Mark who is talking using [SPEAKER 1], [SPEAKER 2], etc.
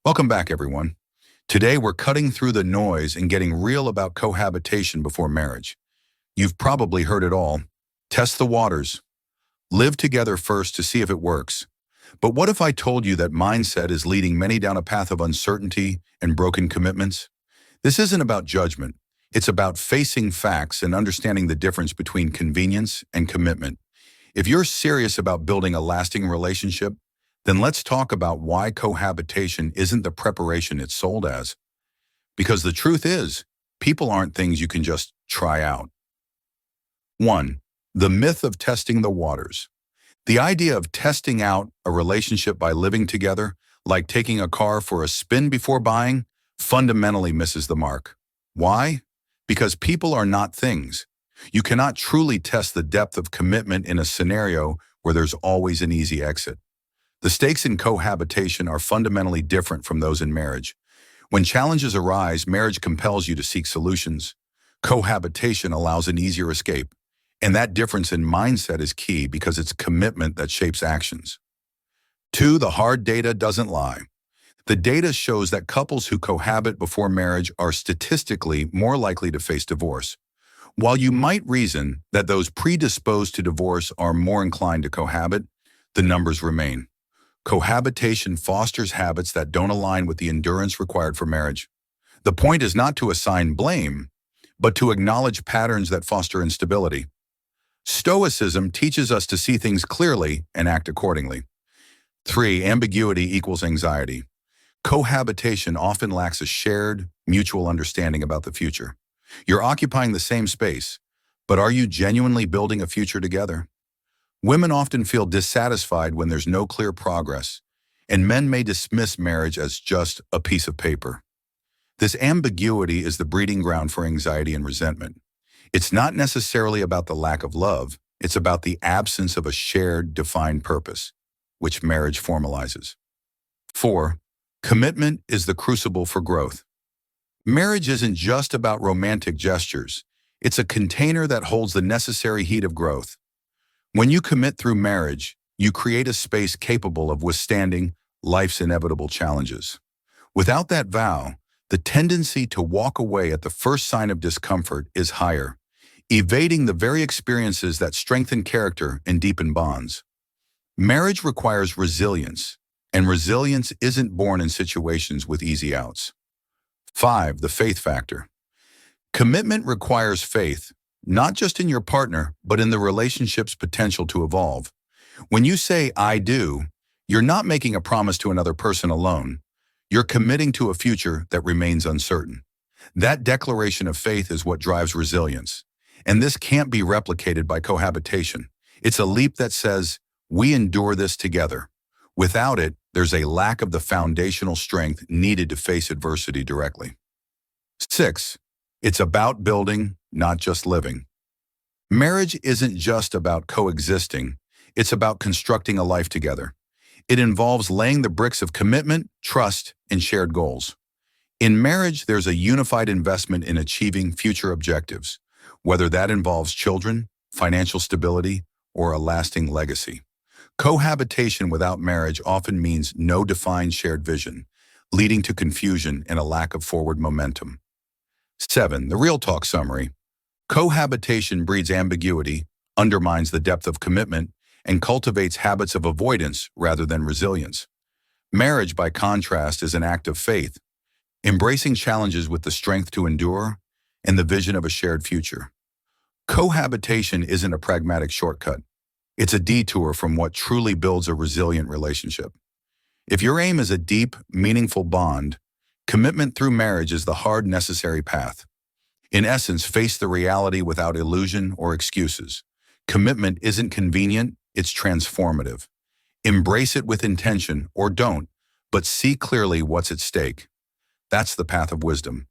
[SPEAKER 1] Welcome back, everyone. Today, we're cutting through the noise and getting real about cohabitation before marriage. You've probably heard it all. Test the waters. Live together first to see if it works. But what if I told you that mindset is leading many down a path of uncertainty and broken commitments? This isn't about judgment. It's about facing facts and understanding the difference between convenience and commitment. If you're serious about building a lasting relationship, then let's talk about why cohabitation isn't the preparation it's sold as. Because the truth is, people aren't things you can just try out. 1. The myth of testing the waters. The idea of testing out a relationship by living together, like taking a car for a spin before buying, fundamentally misses the mark. Why? Because people are not things. You cannot truly test the depth of commitment in a scenario where there's always an easy exit. The stakes in cohabitation are fundamentally different from those in marriage. When challenges arise, marriage compels you to seek solutions. Cohabitation allows an easier escape. And that difference in mindset is key because it's commitment that shapes actions. 2. The hard data doesn't lie. The data shows that couples who cohabit before marriage are statistically more likely to face divorce. While you might reason that those predisposed to divorce are more inclined to cohabit, the numbers remain. Cohabitation fosters habits that don't align with the endurance required for marriage. The point is not to assign blame, but to acknowledge patterns that foster instability. Stoicism teaches us to see things clearly and act accordingly. 3. Ambiguity equals anxiety. Cohabitation often lacks a shared, mutual understanding about the future. You're occupying the same space, but are you genuinely building a future together? Women often feel dissatisfied when there's no clear progress, and men may dismiss marriage as just a piece of paper. This ambiguity is the breeding ground for anxiety and resentment. It's not necessarily about the lack of love, it's about the absence of a shared, defined purpose, which marriage formalizes. 4. Commitment is the crucible for growth. Marriage isn't just about romantic gestures. It's a container that holds the necessary heat of growth. When you commit through marriage, you create a space capable of withstanding life's inevitable challenges. Without that vow, the tendency to walk away at the first sign of discomfort is higher, evading the very experiences that strengthen character and deepen bonds. Marriage requires resilience, and resilience isn't born in situations with easy outs. 5. The faith factor. Commitment requires faith, not just in your partner, but in the relationship's potential to evolve. When you say, "I do," you're not making a promise to another person alone. You're committing to a future that remains uncertain. That declaration of faith is what drives resilience. And this can't be replicated by cohabitation. It's a leap that says, "We endure this together." Without it, there's a lack of the foundational strength needed to face adversity directly. 6. It's about building, not just living. Marriage isn't just about coexisting, it's about constructing a life together. It involves laying the bricks of commitment, trust, and shared goals. In marriage, there's a unified investment in achieving future objectives, whether that involves children, financial stability, or a lasting legacy. Cohabitation without marriage often means no defined shared vision, leading to confusion and a lack of forward momentum. 7. The real talk summary. Cohabitation breeds ambiguity, undermines the depth of commitment, and cultivates habits of avoidance rather than resilience. Marriage, by contrast, is an act of faith, embracing challenges with the strength to endure and the vision of a shared future. Cohabitation isn't a pragmatic shortcut. It's a detour from what truly builds a resilient relationship. If your aim is a deep, meaningful bond, commitment through marriage is the hard, necessary path. In essence, face the reality without illusion or excuses. Commitment isn't convenient, it's transformative. Embrace it with intention, or don't, but see clearly what's at stake. That's the path of wisdom.